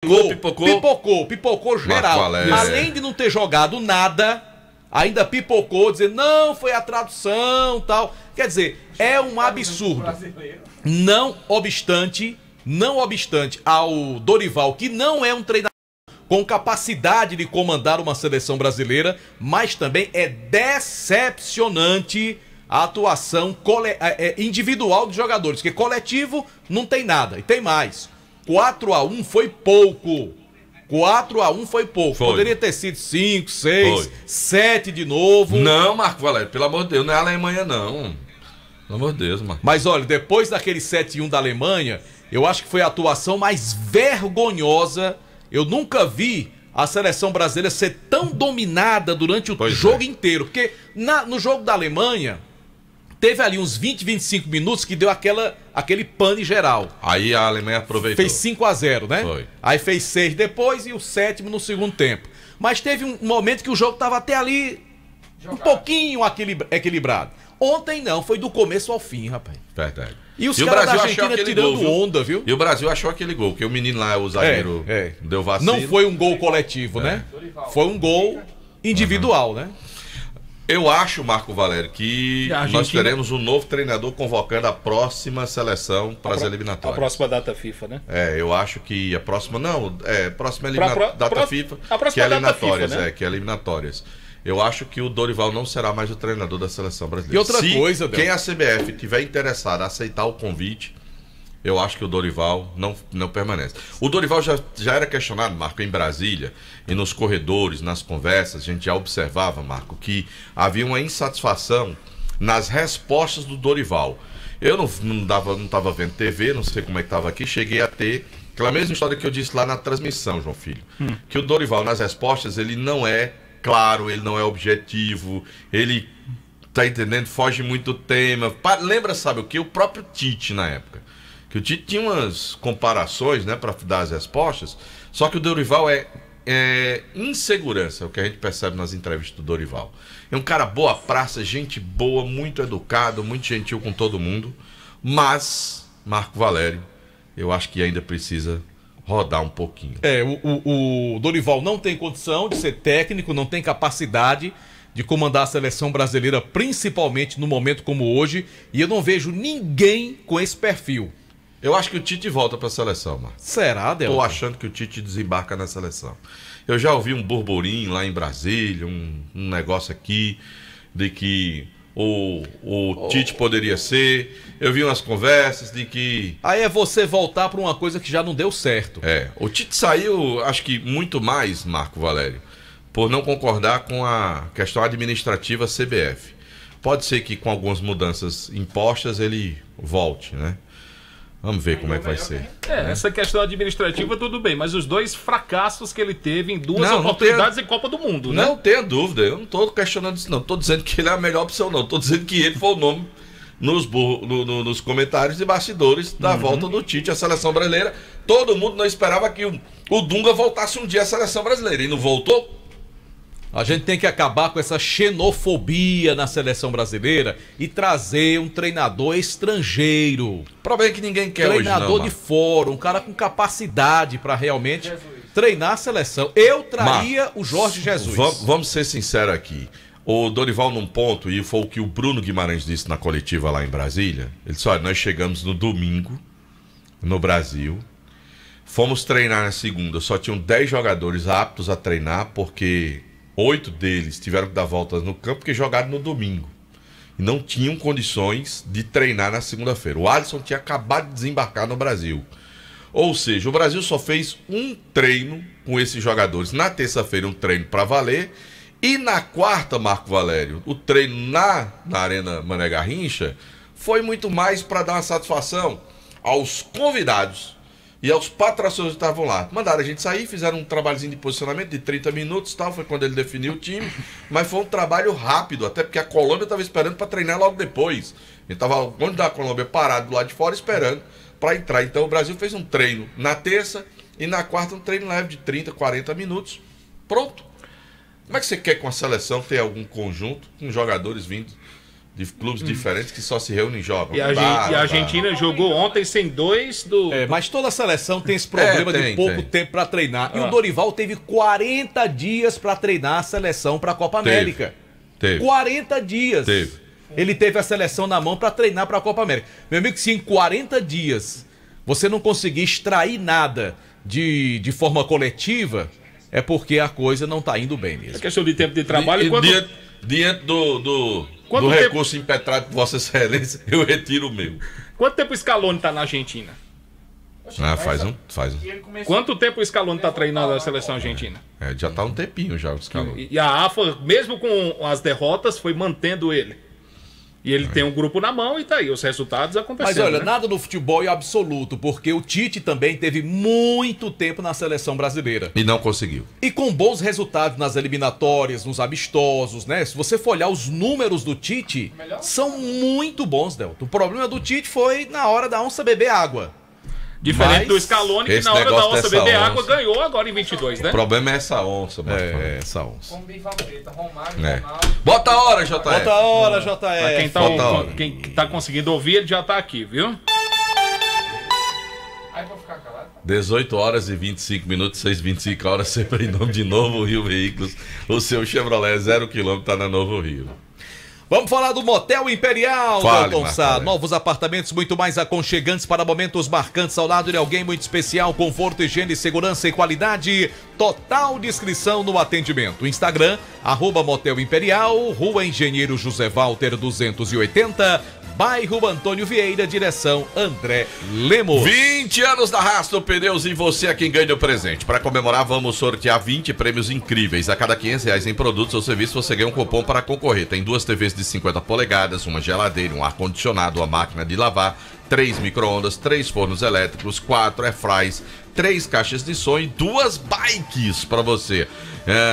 Pipocou geral. Além de não ter jogado nada, ainda pipocou, dizer, não, foi a tradução, tal. Quer dizer, é um absurdo. Não obstante ao Dorival, que não é um treinador com capacidade de comandar uma seleção brasileira, mas também é decepcionante a atuação individual dos jogadores, porque coletivo não tem nada, e tem mais. 4-1 foi pouco. 4-1 foi pouco. Foi. Poderia ter sido 5, 6, 7 de novo. Não, Marco Valério, pelo amor de Deus, não é a Alemanha, não. Pelo amor de Deus, Marco. Mas olha, depois daquele 7-1 da Alemanha, eu acho que foi a atuação mais vergonhosa. Eu nunca vi a seleção brasileira ser tão dominada durante o jogo inteiro. Porque no jogo da Alemanha, teve ali uns 20, 25 minutos que deu aquele pane geral. Aí a Alemanha aproveitou. Fez 5-0, né? Foi. Aí fez 6 depois e o 7º no segundo tempo. Mas teve um momento que o jogo estava até ali um pouquinho equilibrado. Ontem não, foi do começo ao fim, rapaz. Verdade. E os caras da Argentina tirando onda, viu? E o Brasil achou aquele gol, porque o menino lá, o zagueiro, deu vacilo. Não foi um gol coletivo, né? Foi um gol individual, né? Eu acho, Marco Valério, que nós teremos um novo treinador convocando a próxima seleção para as eliminatórias. A próxima data FIFA, né? Eu acho que a próxima... Não, próxima data FIFA, que é eliminatórias, FIFA, né? Que é eliminatórias. Eu acho que o Dorival não será mais o treinador da seleção brasileira. E outra coisa, quem a CBF tiver interessado a aceitar o convite, eu acho que o Dorival não permanece. O Dorival já era questionado, Marco, em Brasília, e nos corredores, nas conversas, a gente já observava, Marco, que havia uma insatisfação nas respostas do Dorival. Eu não estava vendo TV, não sei como é que estava aqui, cheguei a ter aquela mesma história que eu disse lá na transmissão, João Filho, que o Dorival, nas respostas, ele não é claro, ele não é objetivo, ele, tá entendendo, foge muito do tema. Lembra, sabe o que? O próprio Tite, na época. Que o Tite tinha umas comparações, né, para dar as respostas, só que o Dorival é insegurança, é o que a gente percebe nas entrevistas do Dorival. É um cara boa praça, gente boa, muito educado, muito gentil com todo mundo, mas, Marco Valério, eu acho que ainda precisa rodar um pouquinho. O Dorival não tem condição de ser técnico, não tem capacidade de comandar a seleção brasileira, principalmente no momento como hoje, e eu não vejo ninguém com esse perfil. Eu acho que o Tite volta para a seleção, Marcos. Será, Delton? Tô achando que o Tite desembarca na seleção. Eu já ouvi um burburinho lá em Brasília, um negócio aqui, de que o Tite poderia ser. Eu vi umas conversas de que... Aí é você voltar para uma coisa que já não deu certo. O Tite saiu, acho que muito mais, Marco Valério, por não concordar com a questão administrativa CBF. Pode ser que com algumas mudanças impostas ele volte, né? Vamos ver como é que vai ser. Essa questão administrativa tudo bem, mas os dois fracassos que ele teve em duas oportunidades em Copa do Mundo, né? Não tenha dúvida, eu não estou questionando isso, não. Estou dizendo que ele é a melhor opção, não. Estou dizendo que ele foi o nome nos comentários de bastidores da volta do Tite à seleção brasileira. Todo mundo não esperava que o Dunga voltasse um dia à seleção brasileira e não voltou. A gente tem que acabar com essa xenofobia na seleção brasileira e trazer um treinador estrangeiro. O problema é que ninguém quer treinador hoje, não, de fora, um cara com capacidade para realmente treinar a seleção. Eu traria o Jorge Jesus. Vamos ser sinceros aqui. O Dorival, num ponto, e foi o que o Bruno Guimarães disse na coletiva lá em Brasília, ele disse, olha, nós chegamos no domingo, no Brasil, fomos treinar na segunda, só tinham 10 jogadores aptos a treinar, porque 8 deles tiveram que dar voltas no campo porque jogaram no domingo. E não tinham condições de treinar na segunda-feira. O Alisson tinha acabado de desembarcar no Brasil. Ou seja, o Brasil só fez um treino com esses jogadores. Na terça-feira, um treino para valer. E na quarta, Marco Valério, o treino na Arena Mané Garrincha foi muito mais para dar uma satisfação aos convidados e aos patrocinadores que estavam lá. Mandaram a gente sair, fizeram um trabalhozinho de posicionamento de 30 minutos, tal, foi quando ele definiu o time, mas foi um trabalho rápido, até porque a Colômbia estava esperando para treinar logo depois. Ele estava longe da Colômbia, parado do lado de fora, esperando para entrar. Então o Brasil fez um treino na terça e na quarta um treino leve de 30, 40 minutos. Pronto. Como é que você quer com a seleção ter algum conjunto com jogadores vindos de clubes diferentes que só se reúnem e jogam. E a Argentina jogou ontem sem 2 do... mas toda a seleção tem esse problema de pouco tempo para treinar. E o Dorival teve 40 dias para treinar a seleção para a Copa América. Teve. 40 dias. Ele teve a seleção na mão para treinar para a Copa América. Meu amigo, se em 40 dias você não conseguir extrair nada de forma coletiva, é porque a coisa não está indo bem mesmo. É questão de tempo de trabalho. Diante do recurso impetrado por Vossa Excelência, eu retiro o meu. Quanto tempo o Scaloni está na Argentina? Faz um. Quanto tempo o Scaloni está treinando a seleção argentina? Já está um tempinho já o Scaloni. E a AFA, mesmo com as derrotas, foi mantendo ele. E ele tem um grupo na mão e tá aí, os resultados acontecendo. Mas olha, nada no futebol é absoluto, porque o Tite também teve muito tempo na seleção brasileira. E não conseguiu. E com bons resultados nas eliminatórias, nos amistosos, né? Se você for olhar os números do Tite, são muito bons, Delton. O problema do Tite foi na hora da onça beber água. Diferente do Scaloni, que na hora da onça beber água ganhou agora em 22, né? O problema é essa onça, mano. Essa onça. Bota a hora, JR. Bota a hora, JR. Quem tá conseguindo ouvir, ele já tá aqui, viu? 18 horas e 25 minutos, 6h25 horas, sempre em nome de Novo Rio Veículos. O seu Chevrolet 0 km tá na Novo Rio. Vamos falar do Motel Imperial, Delton Sá. Novos apartamentos muito mais aconchegantes para momentos marcantes ao lado de alguém muito especial. Conforto, higiene, segurança e qualidade. Total descrição no atendimento. Instagram, @Motel Imperial, Rua Engenheiro José Walter 280, bairro Antônio Vieira, direção André Lemos. 20 anos da Rastro Pneus e você é quem ganha o presente. Para comemorar, vamos sortear 20 prêmios incríveis. A cada R$500 em produtos ou serviços, você ganha um cupom para concorrer. Tem 2 TVs de 50 polegadas, uma geladeira, um ar-condicionado, uma máquina de lavar, 3 micro-ondas, 3 fornos elétricos, 4 airfries, 3 caixas de som e 2 bikes para você.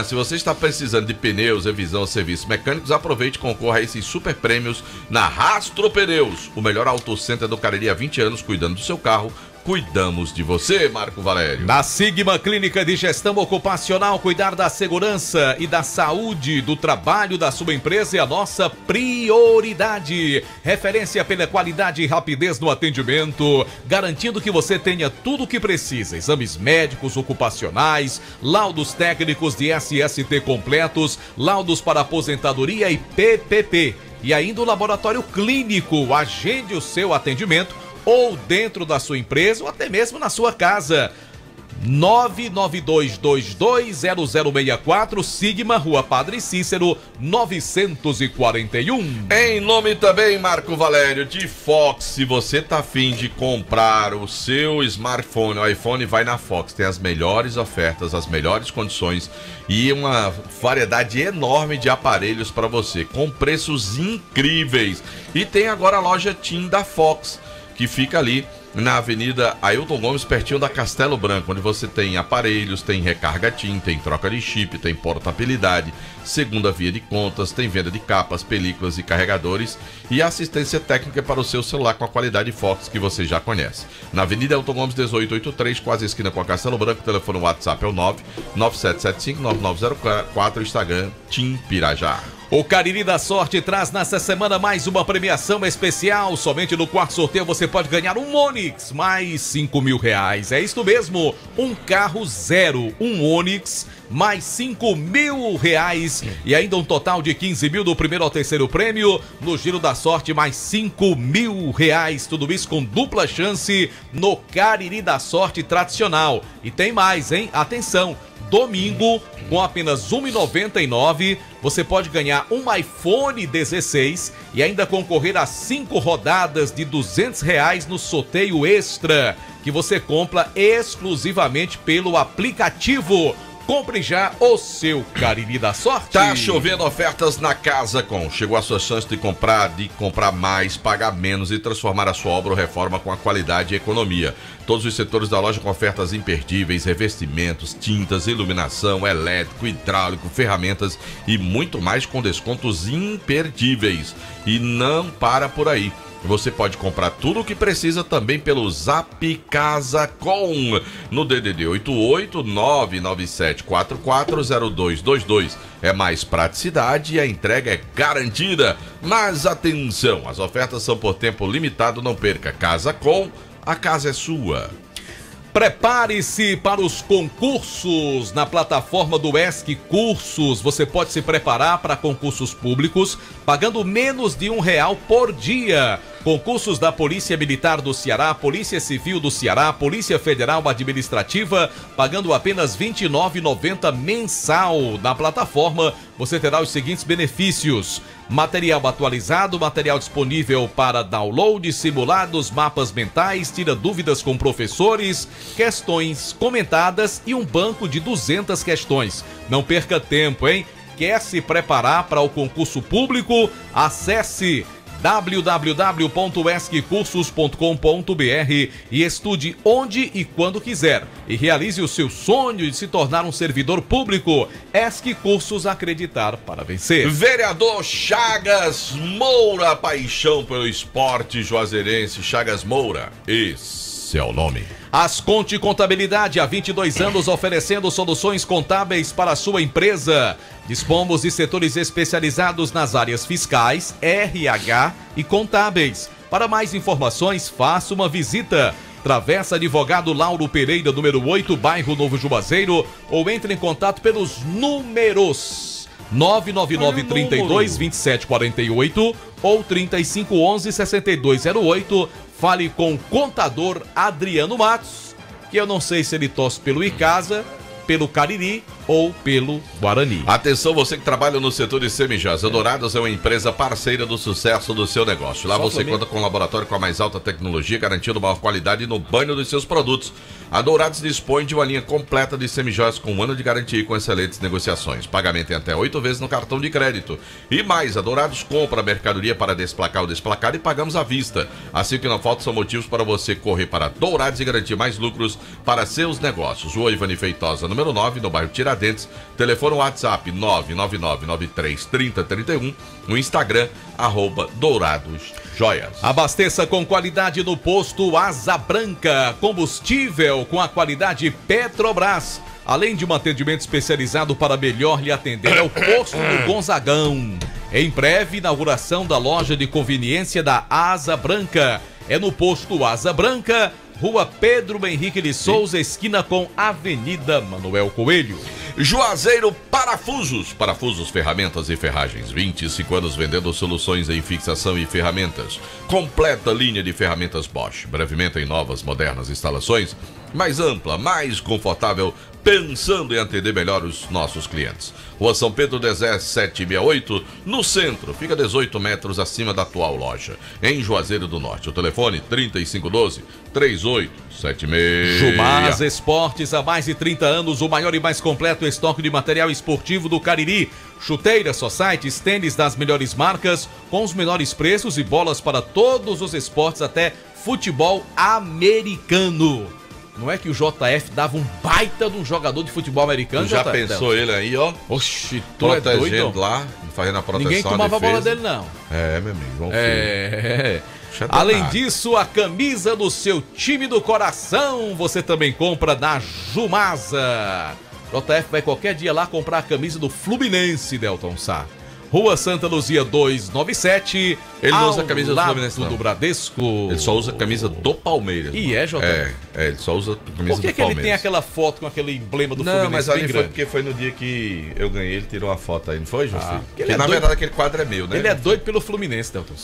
Se você está precisando de pneus, revisão ou serviços mecânicos, aproveite e concorra a esses super prêmios na Rastro Pneus. O melhor autocenter do Cariri há 20 anos, cuidando do seu carro. Cuidamos de você, Marco Valério. Na Sigma Clínica de Gestão Ocupacional, cuidar da segurança e da saúde do trabalho da sua empresa é a nossa prioridade. Referência pela qualidade e rapidez no atendimento, garantindo que você tenha tudo o que precisa. Exames médicos, ocupacionais, laudos técnicos de SST completos, laudos para aposentadoria e PPP. E ainda o laboratório clínico. Agende o seu atendimento ou dentro da sua empresa ou até mesmo na sua casa. 992220064, Sigma, Rua Padre Cícero, 941. Em nome também, Marco Valério, de Fox. Se você tá afim de comprar o seu smartphone, o iPhone, vai na Fox. Tem as melhores ofertas, as melhores condições e uma variedade enorme de aparelhos para você, com preços incríveis. E tem agora a loja TIM da Fox, que fica ali na Avenida Ailton Gomes, pertinho da Castelo Branco, onde você tem aparelhos, tem recarga TIM, tem troca de chip, tem portabilidade, segunda via de contas, tem venda de capas, películas e carregadores e assistência técnica para o seu celular com a qualidade Fox que você já conhece. Na Avenida Ailton Gomes 1883, quase a esquina com a Castelo Branco, o telefone WhatsApp é o 997759904, Instagram TIM Pirajá. O Cariri da Sorte traz nessa semana mais uma premiação especial. Somente no quarto sorteio você pode ganhar um Onix, mais R$5.000. É isso mesmo, um carro zero, um Onix, mais R$5.000. E ainda um total de 15.000 do primeiro ao terceiro prêmio. No Giro da Sorte, mais R$5.000. Tudo isso com dupla chance no Cariri da Sorte tradicional. E tem mais, hein? Atenção! Domingo, com apenas R$1,99, você pode ganhar um iPhone 16 e ainda concorrer a 5 rodadas de R$200 no sorteio extra, que você compra exclusivamente pelo aplicativo. Compre já o seu Cariri da Sorte. Tá chovendo ofertas na Casa Com. Chegou a sua chance de comprar mais, pagar menos e transformar a sua obra ou reforma com a qualidade e economia. Todos os setores da loja com ofertas imperdíveis, revestimentos, tintas, iluminação, elétrico, hidráulico, ferramentas e muito mais com descontos imperdíveis. E não para por aí. Você pode comprar tudo o que precisa também pelo Zap Casa Com, no DDD 88997440222. É mais praticidade e a entrega é garantida. Mas atenção, as ofertas são por tempo limitado, não perca. Casa Com, a casa é sua. Prepare-se para os concursos na plataforma do ESC Cursos. Você pode se preparar para concursos públicos pagando menos de R$1 por dia. Concursos da Polícia Militar do Ceará, Polícia Civil do Ceará, Polícia Federal Administrativa, pagando apenas R$ 29,90 mensal. Na plataforma, você terá os seguintes benefícios: material atualizado, material disponível para download, simulados, mapas mentais, tira dúvidas com professores, questões comentadas e um banco de 200 questões. Não perca tempo, hein? Quer se preparar para o concurso público? Acesse www.esccursos.com.br e estude onde e quando quiser e realize o seu sonho de se tornar um servidor público. ESC Cursos, acreditar para vencer. Vereador Chagas Moura, paixão pelo esporte juazeirense. Chagas Moura, esse é o nome. Asconte Contabilidade, há 22 anos oferecendo soluções contábeis para a sua empresa. Dispomos de setores especializados nas áreas fiscais, RH e contábeis. Para mais informações, faça uma visita. Travessa Advogado Lauro Pereira, número 8, bairro Novo Juazeiro, ou entre em contato pelos números 999-32-2748 ou 3511-6208. Fale com o contador Adriano Matos, que eu não sei se ele torce pelo Icasa, pelo Cariri ou pelo Guarani. Atenção, você que trabalha no setor de semijoias. A Dourados é uma empresa parceira do sucesso do seu negócio. Lá você conta com um laboratório com a mais alta tecnologia, garantindo maior qualidade no banho dos seus produtos. A Dourados dispõe de uma linha completa de semijoias com 1 ano de garantia e com excelentes negociações. Pagamento em até 8 vezes no cartão de crédito. E mais, a Dourados compra a mercadoria para desplacar ou desplacar e pagamos à vista. Assim que não faltam são motivos para você correr para Dourados e garantir mais lucros para seus negócios. Rua Ivani Feitosa, número 9, no bairro Tiradentes. Telefone WhatsApp 999933031. No Instagram, @DouradosJoias. Abasteça com qualidade no posto Asa Branca. Combustível com a qualidade Petrobras. Além de um atendimento especializado para melhor lhe atender, é o posto do Gonzagão. Em breve, inauguração da loja de conveniência da Asa Branca. É no posto Asa Branca, Rua Pedro Henrique de Souza, esquina com Avenida Manuel Coelho. Juazeiro Parafusos. Parafusos, ferramentas e ferragens. 25 anos vendendo soluções em fixação e ferramentas. Completa linha de ferramentas Bosch. Brevemente em novas, modernas instalações. Mais ampla, mais confortável, pensando em atender melhor os nossos clientes. Rua São Pedro 1768, no centro. Fica 18 metros acima da atual loja. Em Juazeiro do Norte. O telefone 3512-3876. Jumaz Esportes, há mais de 30 anos, o maior e mais completo estoque de material esportivo do Cariri. Chuteiras, societies, tênis das melhores marcas, com os menores preços e bolas para todos os esportes, até futebol americano. Não é que o JF dava um baita de um jogador de futebol americano? Tu já pensou ele aí, ó? Oxi, tu é doido lá, fazendo a proteção. Ninguém tomava a bola dele, não. É, meu amigo. Além disso, a camisa do seu time do coração você também compra na Jumasa. JF vai qualquer dia lá comprar a camisa do Fluminense, Delton Sá. Rua Santa Luzia 297. Ele não usa a camisa do Fluminense, não. Do Bradesco. Ele só usa a camisa do Palmeiras. E é, JF? Ele só usa a camisa do Palmeiras. Por que ele tem aquela foto com aquele emblema do Fluminense? Não, mas ali foi porque foi no dia que eu ganhei, ele tirou uma foto aí, não foi, João Filho? Porque na verdade aquele quadro é meu, né? Ele é doido pelo Fluminense, Delton.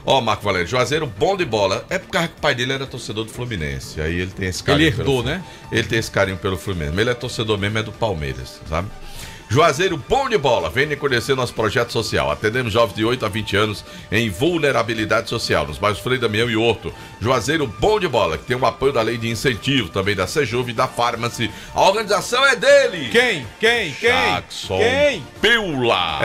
Ó, Marco Valério, Juazeiro bom de bola. É por causa que o pai dele era torcedor do Fluminense. Aí ele tem esse carinho. Ele herdou, né? Ele tem esse carinho pelo Fluminense. Mas ele é torcedor mesmo, é do Palmeiras, sabe? Juazeiro bom de bola, venha conhecer nosso projeto social. Atendemos jovens de 8 a 20 anos em vulnerabilidade social, nos bairros Frei Damião e Horto. Juazeiro bom de bola, que tem o apoio da lei de incentivo, também da Sejuve e da Farmácia. A organização é dele. Quem? Jackson Quem? Piula.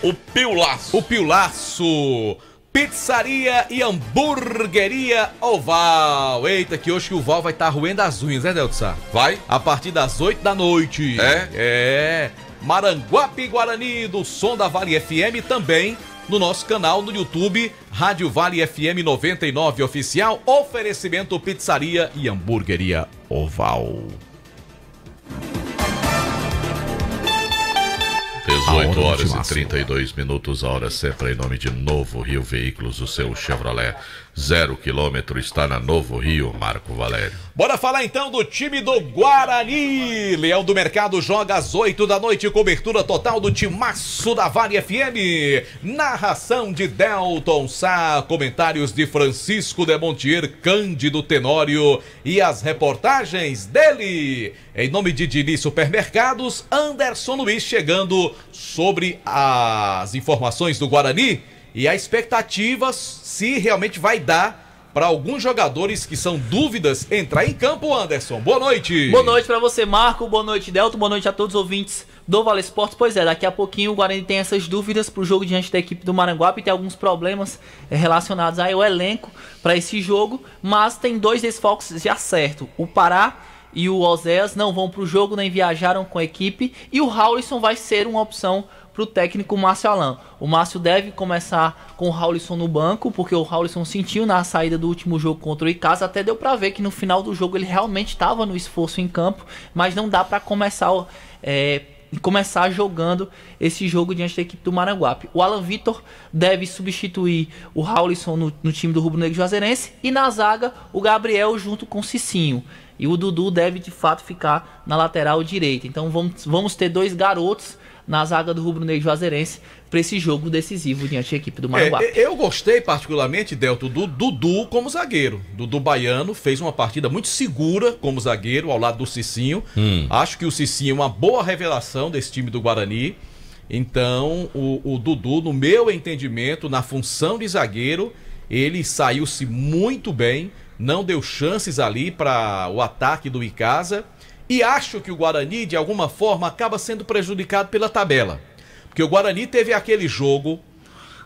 O Piulaço. O Piulaço. Pizzaria e hamburgueria Oval. Eita, que hoje o Val vai estar roendo as unhas, né, Delton Sá? Vai? A partir das 8 da noite. É? Maranguape Guarani, do som da Vale FM, também no nosso canal no YouTube, Rádio Vale FM 99 Oficial, oferecimento Pizzaria e Hamburgueria Oval. 18 horas e 32 minutos, a hora sempre em nome de Novo Rio Veículos, o seu Chevrolet 0 km está na Novo Rio, Marco Valério. Bora falar então do time do Guarani. Leão do Mercado joga às 8 da noite, cobertura total do timaço da Vale FM. Narração de Delton Sá, comentários de Francisco de Montier, Cândido Tenório e as reportagens dele. Em nome de Dini Supermercados, Anderson Luiz chegando sobre as informações do Guarani e a expectativa se realmente vai dar para alguns jogadores que são dúvidas entrar em campo. Anderson, boa noite. Boa noite para você, Marco, boa noite, Delton, boa noite a todos os ouvintes do Vale Esportes. Pois é, daqui a pouquinho o Guarani tem essas dúvidas para o jogo diante da equipe do Maranguape, tem alguns problemas relacionados ao elenco para esse jogo, mas tem dois desfalques já certo. O Pará e o Oséias não vão para o jogo, nem viajaram com a equipe, e o Raulison vai ser uma opção para o técnico Márcio Alain. O Márcio deve começar com o Raulison no banco, porque o Raulison sentiu na saída do último jogo contra o Icasa, até deu para ver que no final do jogo ele realmente estava no esforço em campo, mas não dá para começar jogando esse jogo diante da equipe do Maranguape. O Alan Vitor deve substituir o Raulison no time do Rubro Negro Juazeirense, e na zaga o Gabriel junto com o Cicinho. E o Dudu deve de fato ficar na lateral direita. Então vamos ter dois garotos na zaga do Rubro Negro Juazeirense para esse jogo decisivo diante da equipe do Maranguape. Eu gostei particularmente, Delto, do Dudu como zagueiro. Dudu Baiano fez uma partida muito segura como zagueiro ao lado do Cicinho. Acho que o Cicinho é uma boa revelação desse time do Guarani. Então o Dudu, no meu entendimento, na função de zagueiro, ele saiu-se muito bem. Não deu chances ali para o ataque do Icasa. E acho que o Guarani, de alguma forma, acaba sendo prejudicado pela tabela. Porque o Guarani teve aquele jogo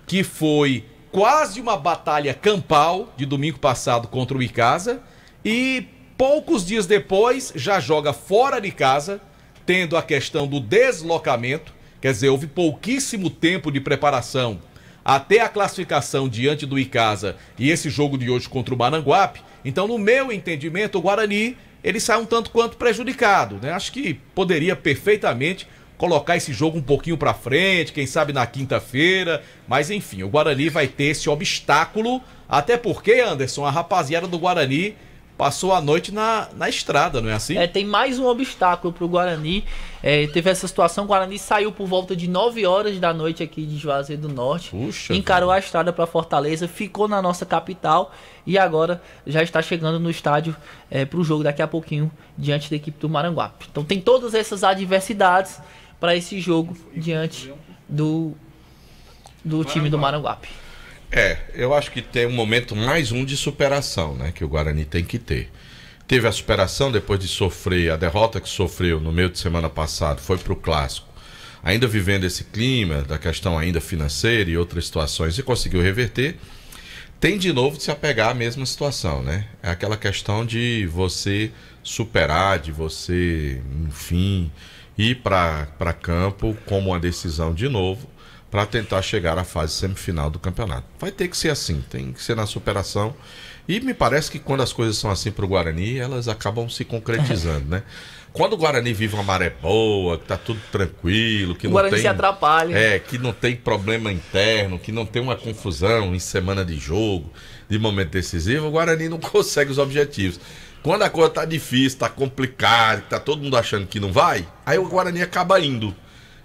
que foi quase uma batalha campal de domingo passado contra o Icasa. E poucos dias depois já joga fora de casa, tendo a questão do deslocamento. Quer dizer, houve pouquíssimo tempo de preparação até a classificação diante do Icasa e esse jogo de hoje contra o Maranguape. Então, no meu entendimento, o Guarani ele sai um tanto quanto prejudicado, né? Acho que poderia perfeitamente colocar esse jogo um pouquinho pra frente, quem sabe na quinta-feira, mas enfim, o Guarani vai ter esse obstáculo, até porque, Anderson, a rapaziada do Guarani passou a noite na estrada, não é assim? Tem mais um obstáculo pro Guarani. Teve essa situação, o Guarani saiu por volta de 9 horas da noite aqui de Juazeiro do Norte. Puxa, encarou a estrada para Fortaleza, ficou na nossa capital e agora já está chegando no estádio pro jogo daqui a pouquinho diante da equipe do Maranguape. Então tem todas essas adversidades para esse jogo diante do time do Maranguape. Eu acho que tem um momento mais um de superação, né, que o Guarani tem que ter. Teve a superação depois de sofrer a derrota que sofreu no meio de semana passado, foi para o Clássico, ainda vivendo esse clima da questão ainda financeira e outras situações, e conseguiu reverter. Tem de novo de se apegar à mesma situação, né? É aquela questão de você superar, de você, enfim, ir para campo como uma decisão de novo, para tentar chegar à fase semifinal do campeonato. Vai ter que ser assim, tem que ser na superação. E me parece que quando as coisas são assim para o Guarani, elas acabam se concretizando, né? Quando o Guarani vive uma maré boa, que tá tudo tranquilo, que o não Guarani tem, se atrapalha. Que não tem problema interno, que não tem uma confusão em semana de jogo, de momento decisivo, o Guarani não consegue os objetivos. Quando a coisa tá difícil, tá complicado, tá todo mundo achando que não vai, aí o Guarani acaba indo.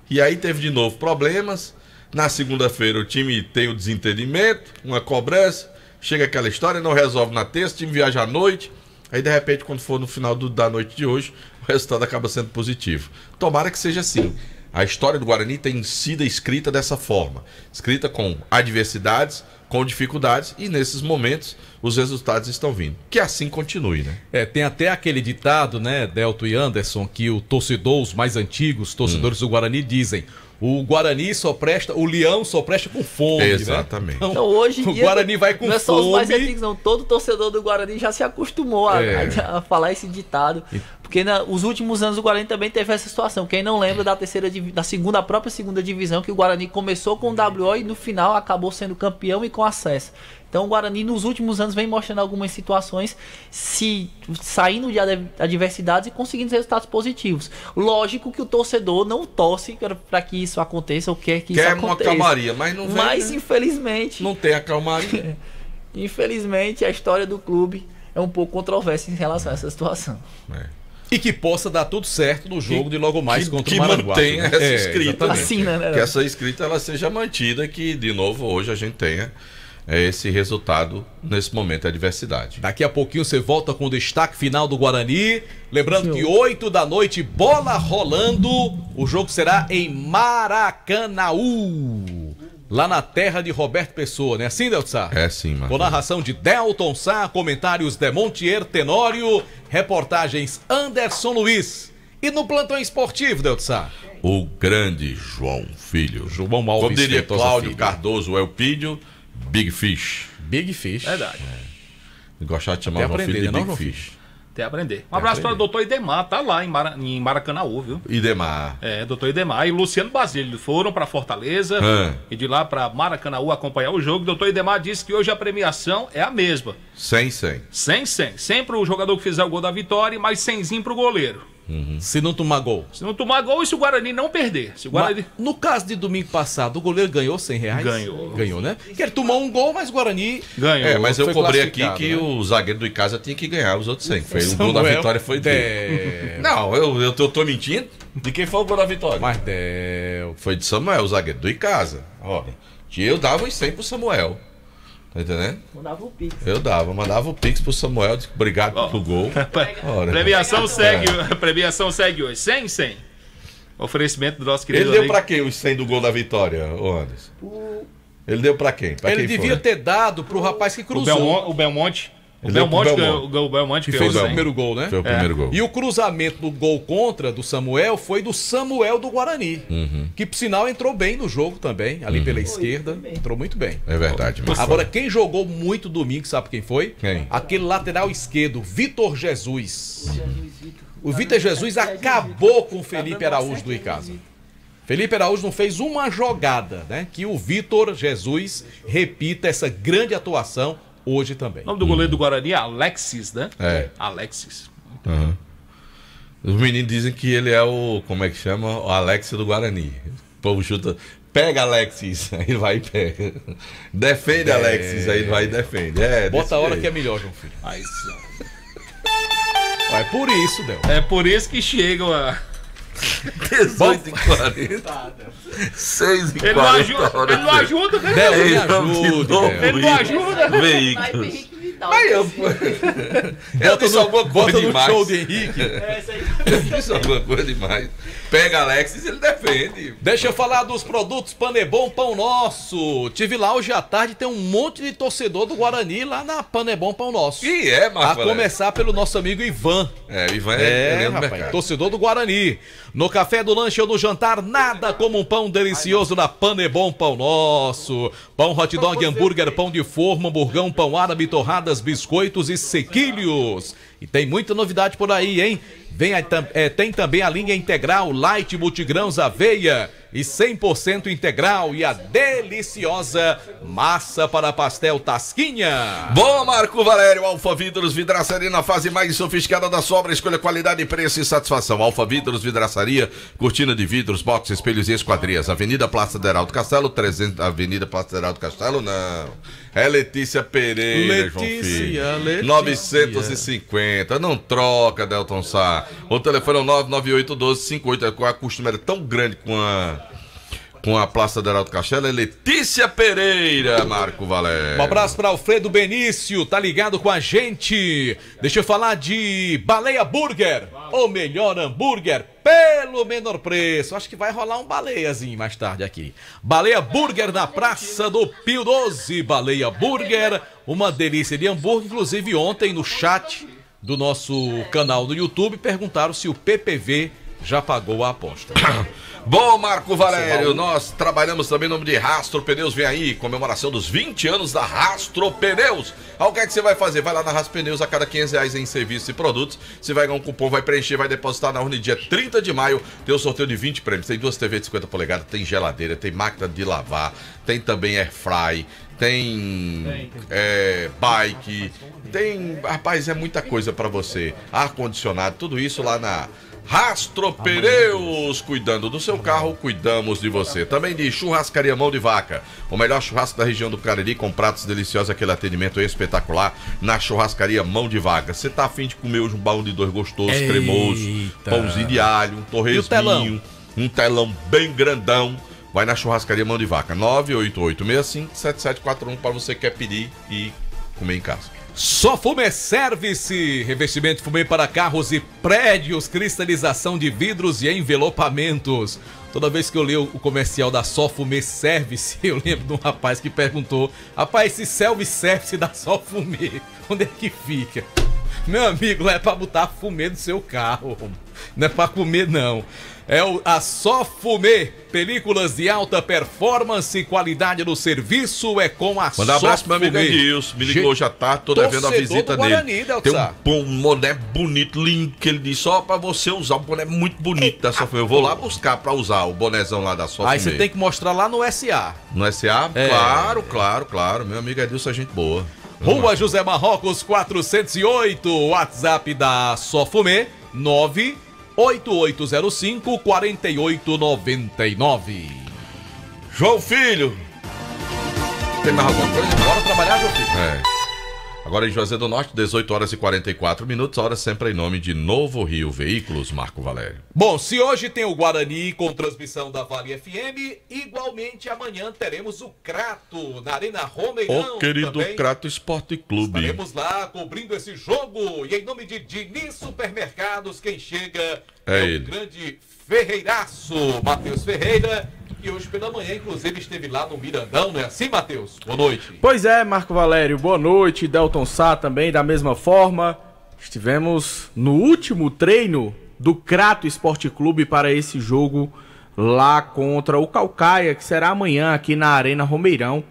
E aí teve de novo problemas. Na segunda-feira o time tem o desentendimento, uma cobrança, chega aquela história, não resolve na terça, o time viaja à noite, aí de repente quando for no final da noite de hoje, o resultado acaba sendo positivo. Tomara que seja assim. A história do Guarani tem sido escrita dessa forma, escrita com adversidades, com dificuldades, e nesses momentos os resultados estão vindo. Que assim continue, né? Tem até aquele ditado, né, Delto e Anderson, que o torcedor, os mais antigos torcedores do Guarani dizem: o Guarani só presta, o leão só presta com fome. Exatamente. Né? Então, hoje em o dia, Guarani vai com não é só fome. os mais antigos, não. Todo torcedor do Guarani já se acostumou a falar esse ditado. Porque nos últimos anos o Guarani também teve essa situação. Quem não lembra da própria segunda divisão, que o Guarani começou com o WO e no final acabou sendo campeão e com acesso. Então o Guarani nos últimos anos vem mostrando algumas situações, saindo de adversidades e conseguindo resultados positivos. Lógico que o torcedor não torce para que isso aconteça ou quer que isso aconteça. Quer uma calmaria, mas não vem, Mas né? Infelizmente... Não tem a calmaria. Infelizmente a história do clube é um pouco controversa em relação a essa situação. E que possa dar tudo certo no jogo de logo mais contra o Maranguape. Que mantenha essa escrita. Assim, né? Que essa escrita ela seja mantida, que de novo hoje a gente tenha esse resultado nesse momento de adversidade. Daqui a pouquinho você volta com o destaque final do Guarani. Lembrando que 8 da noite, bola rolando. O jogo será em Maracanaú, lá na terra de Roberto Pessoa, né? Assim, Delton Sá? É sim, mano. Com narração de Delton Sá, comentários de Montier Tenório, reportagens Anderson Luiz. E no plantão esportivo, Delton Sá? O grande João Filho. João Alves. Como diria Feitosa Cláudio Filho. Cardoso Elpidio, Big Fish. Big Fish. Verdade. Gostava de chamar o João Filho de Big Fish. Até aprender. Um abraço para o doutor Idemar, tá lá em Maracanaú, viu? Idemar. Doutor Idemar e Luciano Basílio foram para Fortaleza e de lá para Maracanaú acompanhar o jogo. O doutor Idemar disse que hoje a premiação é a mesma. 100. 100. Sempre o jogador que fizer o gol da vitória, mais 100zinho pro goleiro. Se não tomar gol. Se não tomar gol e se o Guarani não perder. Se o Guarani... No caso de domingo passado, o goleiro ganhou R$100? Ganhou, né? Porque ele tomou um gol, mas o Guarani ganhou. Mas eu cobrei aqui que né? o zagueiro do Icasa tinha que ganhar os outros 100. O gol da vitória foi dele. Não, eu tô mentindo. De quem foi o gol da vitória? Mas foi de Samuel, o zagueiro do Icasa. Olha, que eu dava os 100 pro Samuel. Tá entendendo? Mandava o Pix. Mandava o Pix pro Samuel, disse obrigado pelo gol. Premiação segue hoje. 100. Oferecimento do nosso querido. Ele deu pra quem os 100 do gol da vitória, ô Anderson? Ele deu pra quem? Ele devia ter dado pro rapaz que cruzou. O Belmonte. O Belmonte que fez o primeiro gol, né? Foi o primeiro gol. E o cruzamento do gol contra do Samuel foi do Samuel do Guarani. Que, por sinal, entrou bem no jogo também, ali pela esquerda. Entrou muito bem. É verdade. Agora, quem jogou muito domingo, sabe quem foi? Quem? Aquele lateral esquerdo, Vitor Jesus. O Vitor Jesus acabou com o Felipe Araújo do Icasa. Felipe Araújo não fez uma jogada, né? Que o Vitor Jesus repita essa grande atuação hoje também. O nome do goleiro do Guarani é Alexis, né? Alexis. Os meninos dizem que ele é o... Como é que chama? O Alexis do Guarani. O povo chuta... Pega Alexis, aí ele vai e pega. Defende Alexis, aí ele vai e defende. Bota a hora que é melhor, João Filho. É por isso, Del. É por isso que chegam a... 18h40. 6h40. Ele não ajuda, né? Del, me ajude. Ele não ajuda. Veículos. Aí eu disse alguma coisa demais. Show de Henrique. Eu disse alguma coisa demais. Pega Alexis e ele defende. Deixa eu falar dos produtos Panebon Pão Nosso. Tive lá hoje à tarde, tem um monte de torcedor do Guarani lá na Panebon Pão Nosso. E Marco. A começar pelo nosso amigo Ivan. O Ivan é rapaz, mercado. Torcedor do Guarani. No café, do lanche ou no jantar, nada como um pão delicioso na Panebon Pão Nosso. Pão hot dog, hambúrguer, pão de forma, hamburgão, pão árabe, torradas, biscoitos e sequilhos. E tem muita novidade por aí, hein? Tem também a linha integral, light, multigrãos, aveia e 100% integral e a deliciosa massa para pastel Tasquinha. Boa, Marco Valério. Alfa Vidros Vidraçaria na fase mais sofisticada da sua obra. Escolha qualidade, preço e satisfação. Alfa Vidros Vidraçaria, cortina de vidros, box, espelhos e esquadrias. Avenida Praça de Heraldo Castelo, 300... Avenida Praça de Heraldo Castelo, não. É Letícia Pereira, João Filho. 950. Não troca, Delton Sá. O telefone é o 9981258. A costume era tão grande com com a Praça do Heraldo Castelo é Letícia Pereira, Marco Valério. Um abraço para Alfredo Benício, tá ligado com a gente. Deixa eu falar de Baleia Burger, o melhor hambúrguer pelo menor preço. Acho que vai rolar um baleiazinho mais tarde aqui. Baleia Burger na Praça do Pio 12. Baleia Burger, uma delícia de hambúrguer. Inclusive ontem no chat do nosso canal do YouTube perguntaram se o PPV já pagou a aposta. Bom, Marco Valério, nós trabalhamos também em nome de Rastro Pneus. Vem aí, comemoração dos 20 anos da Rastro Pneus. O que é que você vai fazer? Vai lá na Rastro Pneus, a cada R$500 em serviços e produtos. Você vai ganhar um cupom, vai preencher, vai depositar na urna dia 30 de maio. Tem o sorteio de 20 prêmios. Tem 2 TV de 50 polegadas, tem geladeira, tem máquina de lavar, tem também airfry, tem bike, tem... Rapaz, é muita coisa pra você. Ar-condicionado, tudo isso lá na Rastro Pneus. Cuidando do seu carro, cuidamos de você. Também de Churrascaria Mão de Vaca, o melhor churrasco da região do Cariri, com pratos deliciosos, aquele atendimento espetacular na Churrascaria Mão de Vaca. Você tá afim de comer hoje um baú de dois gostoso, cremoso, pãozinho de alho, um torresminho, um telão bem grandão? Vai na Churrascaria Mão de Vaca, 988657741 para você que quer pedir e comer em casa. Só Fumê Service, revestimento fumê para carros e prédios, cristalização de vidros e envelopamentos. Toda vez que eu leio o comercial da Só Fumê Service, eu lembro de um rapaz que perguntou: rapaz, esse self-service da Só Fumê, onde é que fica? Meu amigo, lá é pra botar fumê no seu carro, não é pra comer não. É a Só Fumê, películas de alta performance, qualidade do serviço é com a Só Fumê. Manda um abraço pro meu amigo Adilson, me ligou já tá, tô devendo a visita dele. Tem um boné bonito, lindo, que ele disse só pra você usar, um boné muito bonito da Só Fumê. Eu vou lá buscar pra usar o bonézão lá da Só Fumê. Aí você tem que mostrar lá no SA. No SA? Claro, meu amigo Adilson é gente boa. Rua José Marrocos 408, WhatsApp da Só Fumê, 98805-4899. João Filho. Tem mais alguma coisa? Bora trabalhar, João Filho. Agora em Juazeiro do Norte, 18 horas e 44 minutos, hora sempre em nome de Novo Rio Veículos, Marco Valério. Bom, se hoje tem o Guarani com transmissão da Vale FM, igualmente amanhã teremos o Crato na Arena Romeirão. O querido também. Crato Esporte Clube. Estaremos lá cobrindo esse jogo e em nome de Diniz Supermercados, quem chega é o grande Ferreiraço, Matheus Ferreira. Que hoje pela manhã, inclusive, esteve lá no Mirandão, não é assim, Matheus? Boa noite. Pois é, Marco Valério, boa noite. Delton Sá também, da mesma forma. Estivemos no último treino do Crato Esporte Clube para esse jogo lá contra o Caucaia, que será amanhã aqui na Arena Romeirão.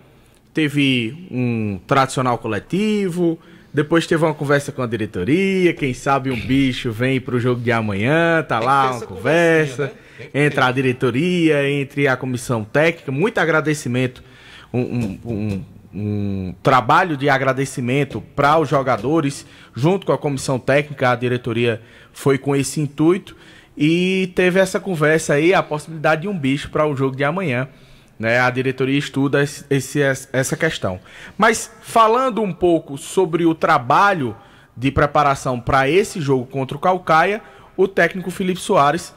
Teve um tradicional coletivo, depois teve uma conversa com a diretoria, quem sabe um bicho vem pro jogo de amanhã, tá lá uma conversa... Né? Entre a diretoria, entre a comissão técnica, muito agradecimento, um trabalho de agradecimento para os jogadores, junto com a comissão técnica. A diretoria foi com esse intuito e teve essa conversa aí, a possibilidade de um bicho para o jogo de amanhã, né? A diretoria estuda essa questão. Mas falando um pouco sobre o trabalho de preparação para esse jogo contra o Caucaia, o técnico Felipe Soares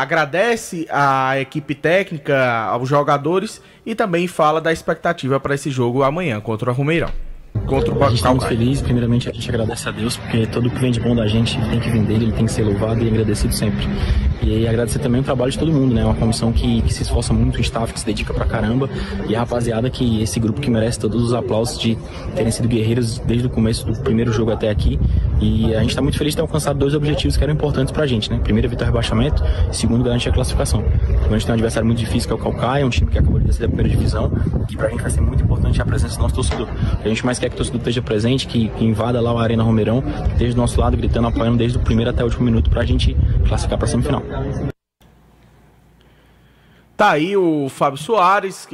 agradece à equipe técnica, aos jogadores e também fala da expectativa para esse jogo amanhã contra o Romeirão. A gente está muito feliz, primeiramente a gente agradece a Deus, porque todo o que vem de bom da gente tem que vir dele, ele tem que ser louvado e agradecido sempre. E agradecer também o trabalho de todo mundo, né? Uma comissão que se esforça muito, um staff que se dedica pra caramba, e a rapaziada esse grupo que merece todos os aplausos de terem sido guerreiros desde o começo do primeiro jogo até aqui. E a gente está muito feliz de ter alcançado 2 objetivos que eram importantes pra gente, né? Primeiro, evitar o rebaixamento, e segundo, garantir a classificação. Então a gente tem um adversário muito difícil, que é o Caucaia, um time que acabou de descer da primeira divisão, e pra gente vai ser muito importante a presença do nosso torcedor. A gente mais quer que o torcedor esteja presente, que invada lá a Arena Romeirão, que esteja do nosso lado, gritando, apoiando desde o primeiro até o último minuto pra gente classificar pra semifinal. Tá aí o Fábio Soares,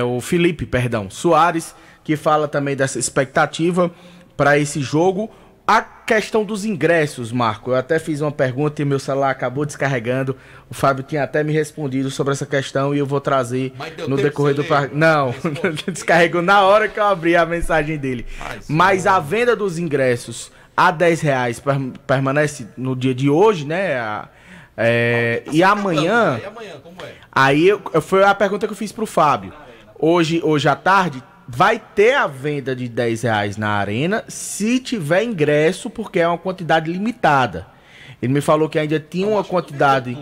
o Felipe Soares, que fala também dessa expectativa para esse jogo. A questão dos ingressos, Marco, eu até fiz uma pergunta e meu celular acabou descarregando. O Fábio tinha até me respondido sobre essa questão e eu vou trazer no decorrer do... Não, descarregou na hora que eu abri a mensagem dele. Mas a venda dos ingressos a R$10 permanece no dia de hoje, né? E amanhã... como é? Aí foi a pergunta que eu fiz pro Fábio. Hoje à tarde, vai ter a venda de R$10 na arena se tiver ingresso, porque é uma quantidade limitada. Ele me falou que ainda tinha uma quantidade...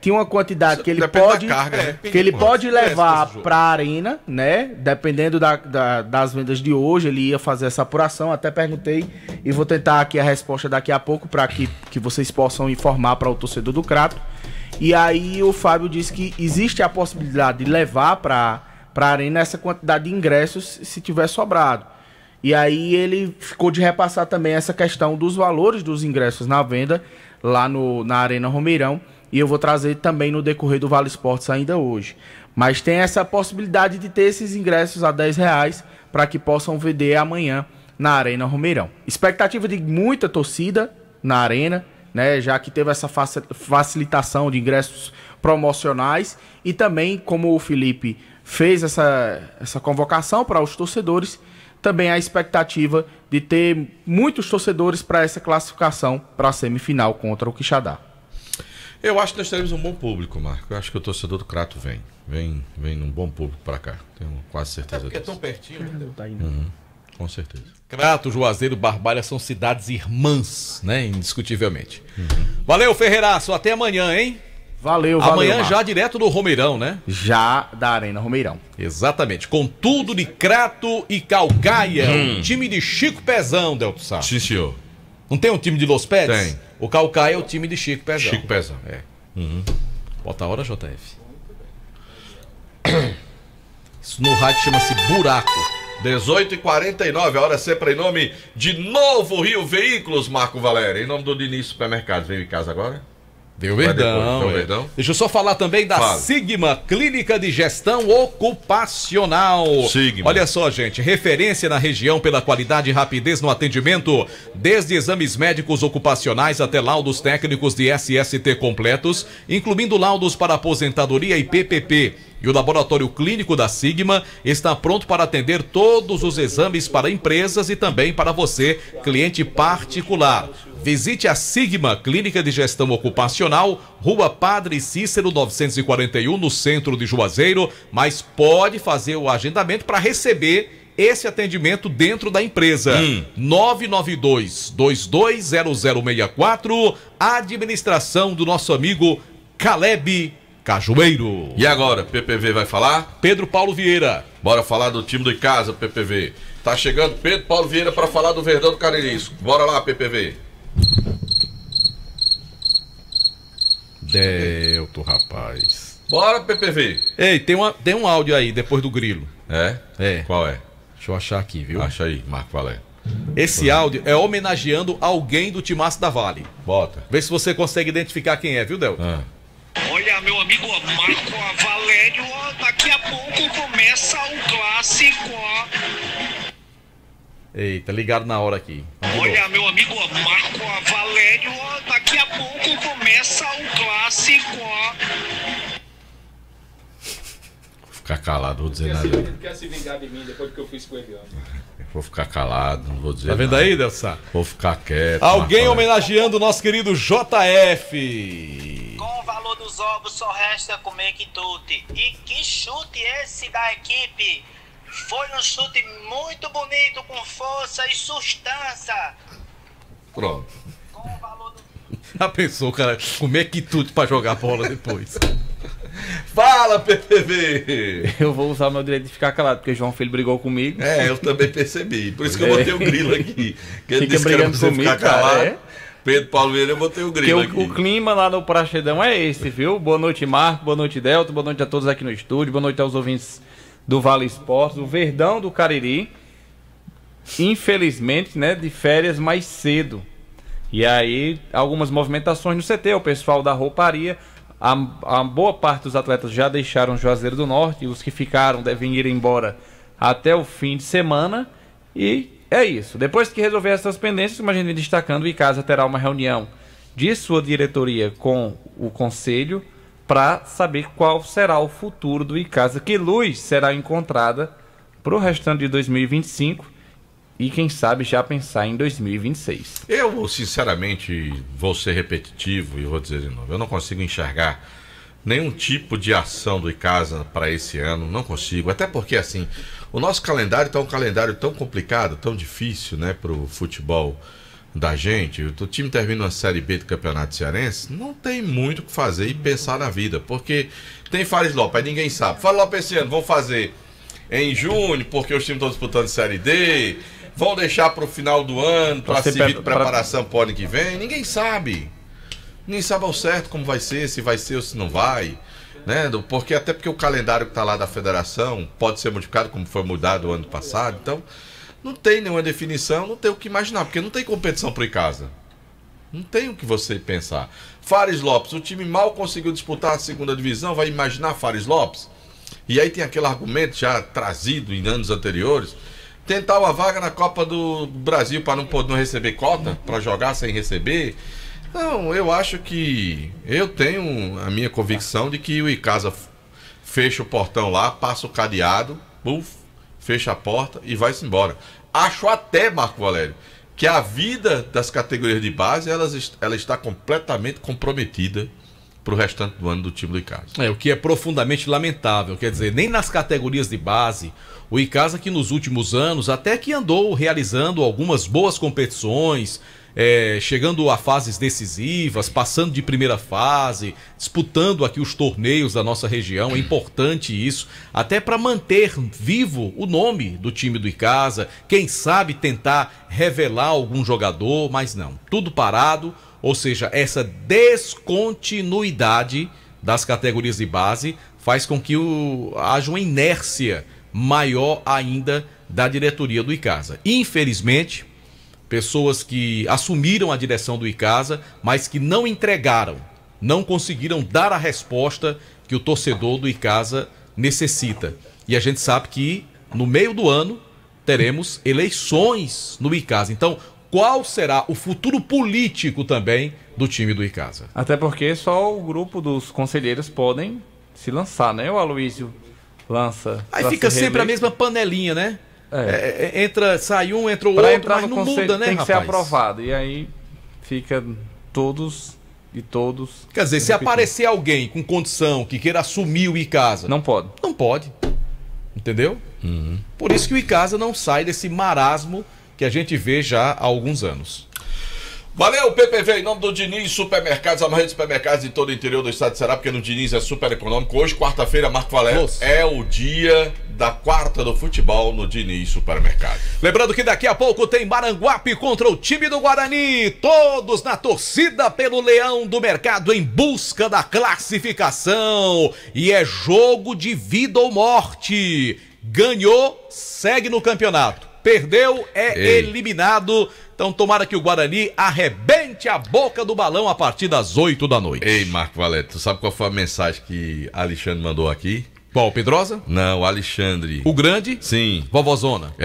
tinha uma quantidade que ele pode, pode levar para a arena, né? Dependendo das vendas de hoje, ele ia fazer essa apuração. Até perguntei e vou tentar aqui a resposta daqui a pouco para que vocês possam informar para o torcedor do Crato. E aí o Fábio disse que existe a possibilidade de levar para a arena essa quantidade de ingressos se tiver sobrado. E aí ele ficou de repassar também essa questão dos valores dos ingressos na venda lá na Arena Romeirão. E eu vou trazer também no decorrer do Vale Esportes ainda hoje. Mas tem essa possibilidade de ter esses ingressos a R$10 para que possam vender amanhã na Arena Romeirão. Expectativa de muita torcida na arena, né, já que teve essa facilitação de ingressos promocionais. E também, como o Felipe fez essa convocação para os torcedores, também a expectativa de ter muitos torcedores para essa classificação para a semifinal contra o Quixadá. Eu acho que nós teremos um bom público, Marco. Eu acho que o torcedor do Crato vem um bom público para cá. Tenho quase certeza disso. Porque é tão pertinho. Né? Com certeza. Crato, Juazeiro, Barbalha são cidades irmãs, né? Indiscutivelmente. Valeu, Ferreiraço. Até amanhã, hein? Valeu, amanhã Marcos. Já direto do Romeirão, né? Já da Arena Romeirão. Exatamente. Com tudo de Crato e Calcaia. Um time de Chico Pezão, Delto Sá. Sim, senhor. Não tem um time de Los Pets? Tem. O Calcaia é o time de Chico Pezão. Chico Pezão. É. Bota a hora, JF. Isso no rádio chama-se buraco. 18h49, a hora é sempre em nome de Novo Rio Veículos, Marco Valério. Em nome do Diniz Supermercados. Vem em casa agora? Deu Verdão. Deixa eu só falar também da Sigma, Clínica de Gestão Ocupacional. Sigma. Olha só, gente, referência na região pela qualidade e rapidez no atendimento, desde exames médicos ocupacionais até laudos técnicos de SST completos, incluindo laudos para aposentadoria e PPP. E o laboratório clínico da Sigma está pronto para atender todos os exames para empresas e também para você, cliente particular. Visite a Sigma, Clínica de Gestão Ocupacional, Rua Padre Cícero 941, no centro de Juazeiro, mas pode fazer o agendamento para receber esse atendimento dentro da empresa. 992-220064, administração do nosso amigo Caleb Cajueiro. E agora, PPV vai falar? Pedro Paulo Vieira. Bora falar do time de casa, PPV. Tá chegando Pedro Paulo Vieira para falar do Verdão do Cariri. Bora lá, PPV. Delto, rapaz. Bora, PPV. Ei, tem um áudio aí, depois do grilo. É? É. Qual é? Deixa eu achar aqui, viu? Acha aí, Marco Valério. Esse áudio é homenageando alguém do Timaço da Vale. Bota. Vê se você consegue identificar quem é, viu, Delto? Olha, meu amigo Marco Valério, daqui a pouco começa o clássico, ó. Eita, ligado na hora aqui. Olha, meu amigo Marco Valério, daqui a pouco começa o clássico, ó. Vou ficar calado, vou dizer nada. Ele quer se vingar de mim depois do que eu fiz com ele ontem. Vou ficar calado, não vou dizer nada. Tá vendo aí, Delsa? Vou ficar quieto. Alguém homenageando o nosso querido JF. Com o valor dos ovos só resta comer quitute. E que chute esse da equipe? Foi um chute muito bonito, com força e substância. Pronto. Com o valor do... Já pensou, cara, comer quitute pra jogar bola depois? Fala, PPV! Eu vou usar o meu direito de ficar calado, porque o João Filho brigou comigo. É, eu também percebi. Por isso que eu botei o grilo aqui. Que ele fica brigando comigo, ficar calado. É? Pedro Paulo Vieira, eu botei o grilo aqui. O clima lá no Praxedão é esse, viu? Boa noite, Marco. Boa noite, Delto. Boa noite a todos aqui no estúdio. Boa noite aos ouvintes do Vale Esportes. O Verdão do Cariri, infelizmente, né, de férias mais cedo. E aí, algumas movimentações no CT. O pessoal da rouparia... A boa parte dos atletas já deixaram Juazeiro do Norte. E os que ficaram devem ir embora até o fim de semana. E é isso. Depois que resolver essas pendências, como a gente vem destacando, o Icasa terá uma reunião de sua diretoria com o conselho para saber qual será o futuro do Icasa. Que luz será encontrada para o restante de 2025. e quem sabe já pensar em 2026. Eu, sinceramente, vou ser repetitivo e vou dizer de novo, eu não consigo enxergar nenhum tipo de ação do Icasa para esse ano, não consigo, até porque assim, o nosso calendário está um calendário tão complicado, tão difícil, né, para o futebol da gente. O time termina uma Série B do Campeonato Cearense, não tem muito o que fazer e pensar na vida, porque tem Fares Lopes, aí ninguém sabe. Fares Lopes esse ano vão fazer em junho, porque os times estão disputando Série D, vão deixar para o final do ano, para servir de preparação para o ano que vem, ninguém sabe. Ninguém sabe ao certo como vai ser, se vai ser ou se não vai, né? Até porque o calendário que está lá da federação pode ser modificado, como foi mudado o ano passado. Então, não tem nenhuma definição, não tem o que imaginar, porque não tem competição para o Icasa. Não tem o que você pensar. Fares Lopes, o time mal conseguiu disputar a segunda divisão, vai imaginar Fares Lopes? E aí tem aquele argumento já trazido em anos anteriores, tentar uma vaga na Copa do Brasil para não receber cota, para jogar sem receber. Não, eu acho que... Eu tenho a minha convicção de que o Icasa fecha o portão lá, passa o cadeado, fecha a porta e vai-se embora. Acho até, Marco Valério, que a vida das categorias de base, ela está completamente comprometida para o restante do ano do time do Icasa. O que é profundamente lamentável. Quer dizer, nem nas categorias de base, o Icasa que nos últimos anos até que andou realizando algumas boas competições, chegando a fases decisivas, passando de primeira fase, disputando aqui os torneios da nossa região. É importante isso, até para manter vivo o nome do time do Icasa, quem sabe tentar revelar algum jogador, mas não, tudo parado. Ou seja, essa descontinuidade das categorias de base faz com que haja uma inércia maior ainda da diretoria do Icasa. Infelizmente, pessoas que assumiram a direção do Icasa, mas que não entregaram, não conseguiram dar a resposta que o torcedor do Icasa necessita. E a gente sabe que no meio do ano teremos eleições no Icasa. Então, qual será o futuro político também do time do Icasa? Até porque só o grupo dos conselheiros podem se lançar, né? O Aloísio lança. Aí fica sempre a mesma panelinha, né? Sai um, entra o pra outro, mas não muda, né, tem que rapaz? ser aprovado. E aí fica todos e todos... Quer dizer, se aparecer alguém com condição que queira assumir o Icasa... Não pode. Não pode. Entendeu? Uhum. Por isso que o Icasa não sai desse marasmo que a gente vê já há alguns anos. Valeu, PPV, em nome do Diniz Supermercados, a maioria de supermercados em todo o interior do estado de Ceará, porque no Diniz é super econômico. Hoje, quarta-feira, Marco Valério, é o dia da quarta do futebol no Diniz Supermercados. Lembrando que daqui a pouco tem Maranguape contra o time do Guarani, todos na torcida pelo Leão do Mercado em busca da classificação. E é jogo de vida ou morte. Ganhou, segue no campeonato. Perdeu, eliminado. Então tomara que o Guarani arrebente a boca do balão a partir das 8 da noite. Ei, Marco Valério, tu sabe qual foi a mensagem que Alexandre mandou aqui? Qual, Pedrosa? Não, Alexandre. O grande? Sim. Vovozona?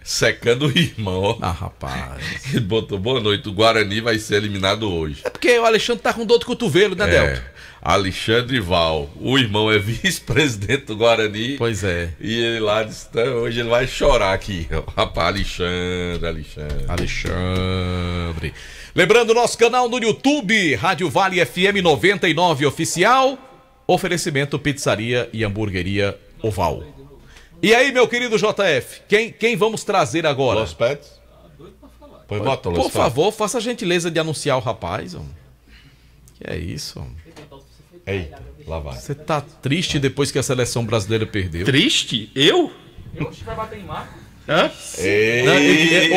Secando o irmão. Ah, rapaz. Ele botou boa noite, o Guarani vai ser eliminado hoje. É porque o Alexandre tá com dor de cotovelo, né, Delto? Alexandre Val, o irmão é vice-presidente do Guarani. Pois é. E ele lá disse, hoje ele vai chorar aqui. Rapaz, Alexandre. Lembrando o nosso canal no YouTube, Rádio Vale FM 99 Oficial. Oferecimento Pizzaria e Hamburgueria Oval. E aí, meu querido JF, quem vamos trazer agora? Los Pets? Por favor, faça a gentileza de anunciar o rapaz. Homem. Que é isso, homem? Eita, lá vai. Você tá triste depois que a seleção brasileira perdeu? Triste? Eu? Eu acho que vai bater em Marco. Hã?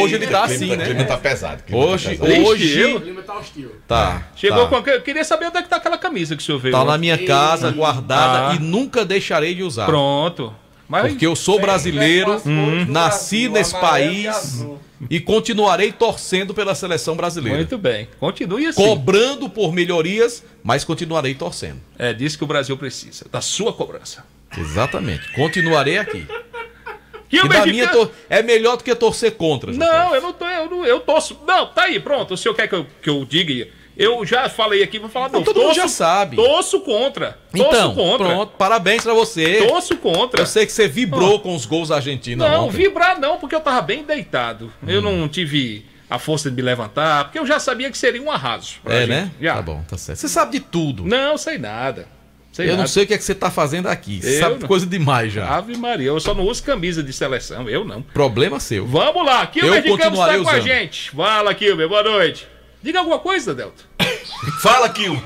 Hoje ele tá assim, né? O clima tá pesado. Hoje o clima tá hostil. Tá. Chegou com... Eu queria saber onde é que tá aquela camisa que o senhor veio. Tá na minha casa, guardada, e nunca deixarei de usar. Pronto. Mas... Porque eu sou brasileiro, nasci nesse país e continuarei torcendo pela seleção brasileira. Muito bem. Continue assim. Cobrando por melhorias, mas continuarei torcendo. É disso que o Brasil precisa, da sua cobrança. Exatamente. Continuarei aqui. E o Benfica... É melhor do que torcer contra. Não, eu não tô. Eu torço. Não, tá aí, pronto. O senhor quer que eu diga Eu já falei aqui, vou falar de novo. Todo mundo já sabe. Torço contra. Então, pronto, parabéns pra você. Torço contra. Eu sei que você vibrou com os gols argentinos. Não, vibrar não, porque eu tava bem deitado. Eu não tive a força de me levantar, porque eu já sabia que seria um arraso. Né? Já. Tá bom, tá certo. Você sabe de tudo. Não, sei nada. Não sei o que é que você tá fazendo aqui. Você sabe coisa demais já. Ave Maria, eu só não uso camisa de seleção, eu não. Problema seu. Vamos lá, Kilmer de Campos tá com a gente. Fala, Kilmer, boa noite. Diga alguma coisa, Delta. Fala, Kilmer.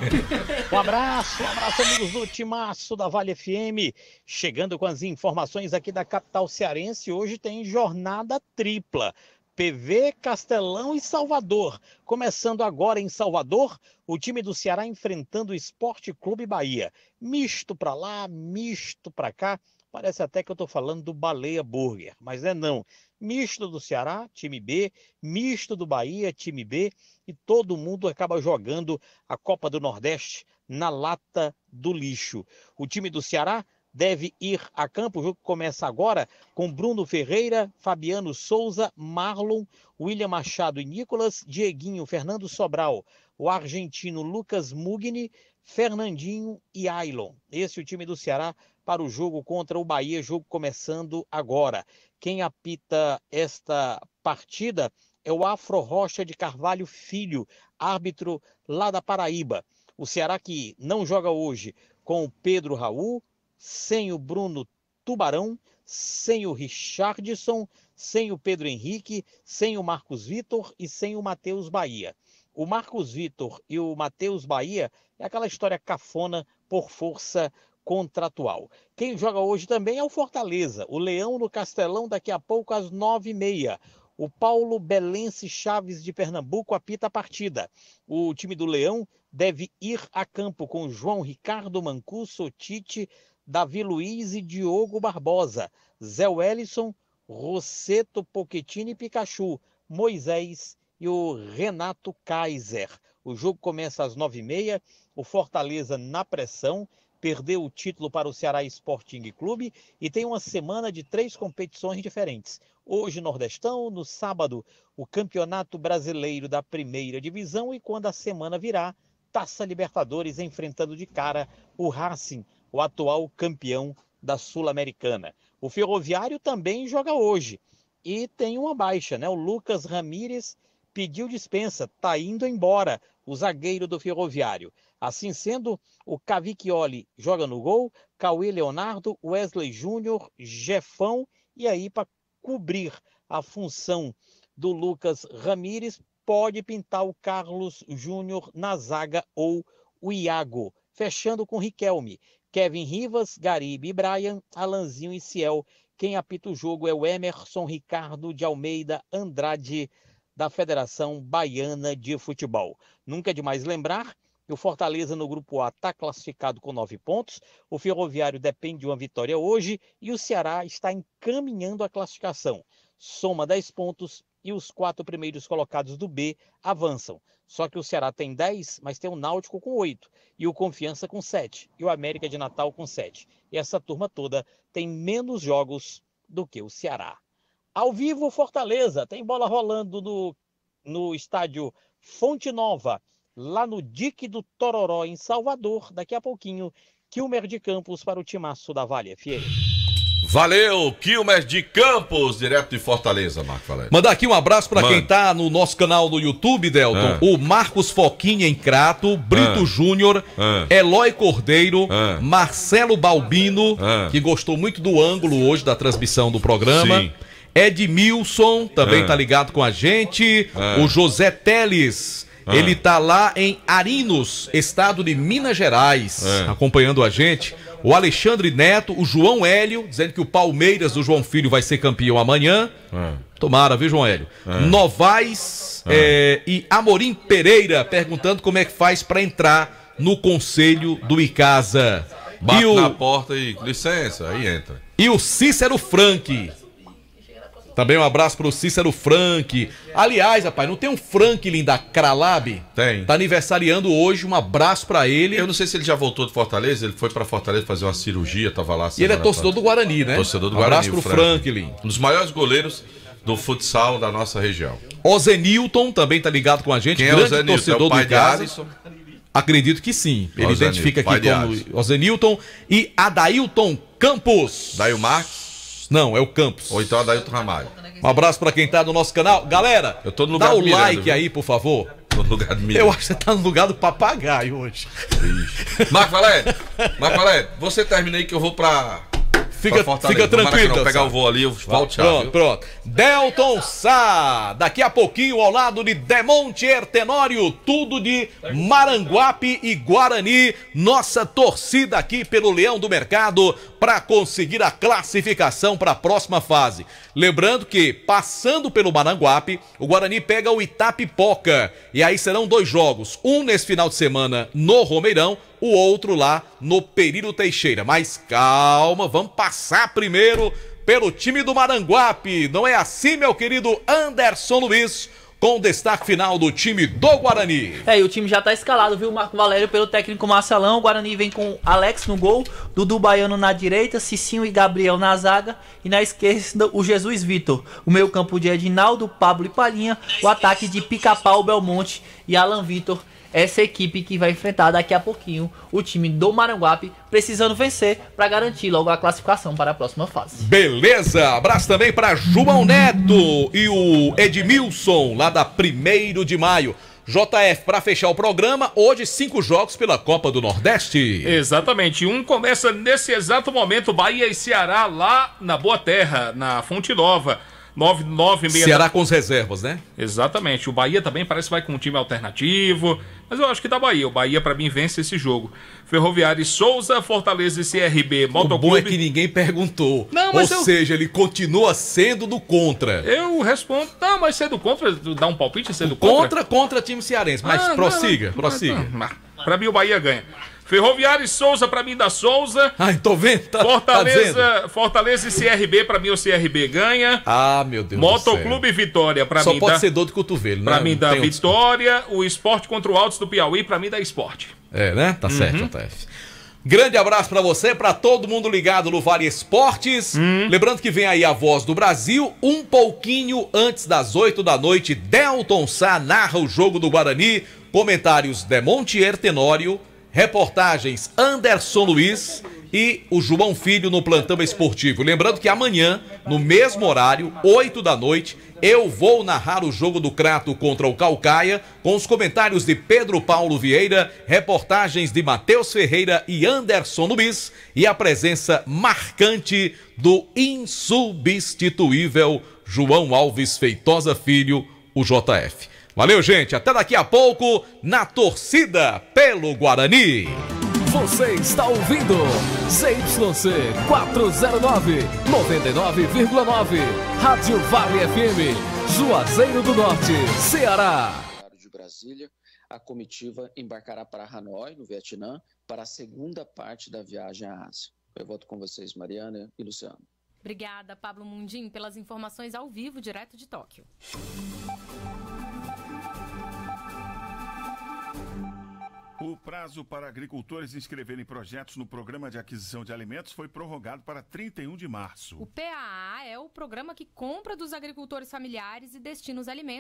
Um abraço, amigos do Timaço da Vale FM. Chegando com as informações aqui da capital cearense. Hoje tem jornada tripla. PV, Castelão e Salvador. Começando agora em Salvador, o time do Ceará enfrentando o Esporte Clube Bahia. Misto pra lá, misto pra cá. Parece até que eu tô falando do Baleia Burger, mas não. Misto do Ceará, time B, misto do Bahia, time B, e todo mundo acaba jogando a Copa do Nordeste na lata do lixo. O time do Ceará deve ir a campo, o jogo começa agora com Bruno Ferreira, Fabiano Souza, Marlon, William Machado e Nicolas, Dieguinho, Fernando Sobral, o argentino Lucas Mugni, Fernandinho e Ailon. Esse é o time do Ceará para o jogo contra o Bahia, jogo começando agora. Quem apita esta partida é o Afro Rocha de Carvalho Filho, árbitro lá da Paraíba. O Ceará que não joga hoje com o Pedro Raul, sem o Bruno Tubarão, sem o Richardson, sem o Pedro Henrique, sem o Marcos Vitor e sem o Matheus Bahia. O Marcos Vitor e o Matheus Bahia é aquela história cafona por força contratual. Quem joga hoje também é o Fortaleza, o Leão no Castelão daqui a pouco às 9h30. O Paulo Belense Chaves de Pernambuco apita a partida. O time do Leão deve ir a campo com João Ricardo Mancuso, Tite, Davi Luiz e Diogo Barbosa, Zé Wellison, Rosseto, Pochettino e Pikachu, Moisés e o Renato Kaiser. O jogo começa às 9h30, o Fortaleza na pressão, perdeu o título para o Ceará Sporting Clube e tem uma semana de 3 competições diferentes. Hoje Nordestão, no sábado o Campeonato Brasileiro da Primeira Divisão e quando a semana virar, Taça Libertadores enfrentando de cara o Racing, o atual campeão da Sul-Americana. O Ferroviário também joga hoje e tem uma baixa, né? O Lucas Ramírez pediu dispensa, está indo embora, o zagueiro do Ferroviário. Assim sendo, o Cavicchioli joga no gol, Cauê Leonardo, Wesley Júnior, Jefão, e aí para cobrir a função do Lucas Ramírez, pode pintar o Carlos Júnior na zaga ou o Iago, fechando com Riquelme, Kevin Rivas, Garibe e Brian, Alanzinho e Ciel. Quem apita o jogo é o Emerson Ricardo de Almeida Andrade, da Federação Baiana de Futebol. Nunca é demais lembrar que o Fortaleza no Grupo A está classificado com 9 pontos, o Ferroviário depende de uma vitória hoje e o Ceará está encaminhando a classificação. Soma 10 pontos e os 4 primeiros colocados do B avançam. Só que o Ceará tem 10, mas tem o Náutico com 8, e o Confiança com 7, e o América de Natal com 7. E essa turma toda tem menos jogos do que o Ceará. Ao vivo, Fortaleza, tem bola rolando no estádio Fonte Nova, lá no Dique do Tororó, em Salvador. Daqui a pouquinho, Kilmer de Campos para o Timaço da Vale FM. Valeu, Kilmer de Campos, direto de Fortaleza, Marco Valério. Mandar aqui um abraço para quem tá no nosso canal no YouTube, Delton. O Marcos Foquinha em Crato, Brito Júnior, Eloy Cordeiro, Marcelo Balbino, que gostou muito do ângulo hoje da transmissão do programa. Sim. Edmilson também tá ligado com a gente. O José Teles, ele tá lá em Arinos, estado de Minas Gerais, acompanhando a gente. O Alexandre Neto, o João Hélio, dizendo que o Palmeiras do João Filho vai ser campeão amanhã. Tomara, viu, João Hélio? Novaes e Amorim Pereira perguntando como é que faz para entrar no conselho do Icasa. Bate na porta e licença, aí entra. E o Cícero Frank. Também um abraço pro Cícero Frank. Aliás, rapaz, não tem um Franklin da Cralab? Tem. Tá aniversariando hoje, um abraço pra ele. Eu não sei se ele já voltou de Fortaleza, ele foi pra Fortaleza fazer uma cirurgia, tava lá. E ele é torcedor do Guarani, né? Torcedor do Guarani. Um abraço pro Franklin. Um dos maiores goleiros do futsal da nossa região. Ozenilton também tá ligado com a gente. Quem é grande Ozenilton? torcedor é o pai do de Casa. Alisson? Acredito que sim. Ele Ozenilton, identifica pai aqui de como Alisson. Ozenilton e Adailton Campos. Daí o Marcos? Não, é o Campos. Ou então Adailton Ramalho. Um abraço pra quem tá no nosso canal. Galera, eu tô no lugar dá o do Miranda, like viu? aí, por favor. Tô no lugar do Miranda. Eu acho que você tá no lugar do papagaio hoje. Marco Valério, você termina aí que eu vou pra... Fica tranquilo. Vou pegar o voo ali, eu volto já. Pronto. Delton Sá, daqui a pouquinho ao lado de Demonte Tenório, tudo de Maranguape e Guarani. Nossa torcida aqui pelo Leão do Mercado para conseguir a classificação para a próxima fase. Lembrando que, passando pelo Maranguape, o Guarani pega o Itapipoca. E aí serão 2 jogos, um nesse final de semana no Romeirão, o outro lá no Perírio Teixeira. Mas calma, vamos passar primeiro pelo time do Maranguape. Não é assim, meu querido Anderson Luiz, com o destaque final do time do Guarani. E o time já tá escalado, viu, Marco Valério, pelo técnico Marcelão. O Guarani vem com Alex no gol, Dudu Baiano na direita, Cicinho e Gabriel na zaga, e na esquerda o Jesus Vitor. O meio campo de Edinaldo, Pablo e Palhinha, o ataque de Pica-Pau, Belmonte e Alan Vitor. Essa equipe que vai enfrentar daqui a pouquinho o time do Maranguape, precisando vencer para garantir logo a classificação para a próxima fase. Beleza, abraço também para João Neto e o Edmilson, lá da 1º de maio. JF, para fechar o programa, hoje 5 jogos pela Copa do Nordeste. Exatamente, um começa nesse exato momento, Bahia e Ceará lá na Boa Terra, na Fonte Nova. 9:30. Ceará com as reservas, né? Exatamente. O Bahia também parece que vai com um time alternativo. Mas eu acho que dá Bahia. O Bahia, pra mim, vence esse jogo. Ferroviária e Souza, Fortaleza e CRB, Motoclube. O bom é que ninguém perguntou. Não, mas Ou seja, ele continua sendo do contra. Eu respondo. Não, mas ser do contra, dá um palpite ser do contra? Contra time cearense. Mas prossiga. Pra mim, o Bahia ganha. Ferroviária e Souza, pra mim, da Souza. Ai, tô vendo. Fortaleza e CRB, pra mim, o CRB ganha. Ah, meu Deus Motoclube e Vitória, pra mim. Só pode ser dor de cotovelo, né? Pra mim, da Vitória. O Esporte contra o Altos do Piauí, pra mim, da Esporte. É, né? Tá certo, JF. Grande abraço pra você, pra todo mundo ligado no Vale Esportes. Lembrando que vem aí a Voz do Brasil, um pouquinho antes das 8 da noite. Delton Sá narra o jogo do Guarani. Comentários Demonte Tenório. Reportagens Anderson Luiz e o João Filho no plantão esportivo. Lembrando que amanhã, no mesmo horário, 8 da noite, eu vou narrar o jogo do Crato contra o Caucaia, com os comentários de Pedro Paulo Vieira, reportagens de Matheus Ferreira e Anderson Luiz e a presença marcante do insubstituível João Alves Feitosa Filho, o JF. Valeu, gente. Até daqui a pouco na torcida pelo Guarani. Você está ouvindo ZYC 409, 99,9. Rádio Vale FM, Juazeiro do Norte, Ceará. De Brasília, a comitiva embarcará para Hanoi, no Vietnã, para a segunda parte da viagem à Ásia. Eu volto com vocês, Mariana e Luciano. Obrigada, Pablo Mundim, pelas informações ao vivo, direto de Tóquio. O prazo para agricultores inscreverem projetos no Programa de Aquisição de Alimentos foi prorrogado para 31 de março. O PAA é o programa que compra dos agricultores familiares e destina os alimentos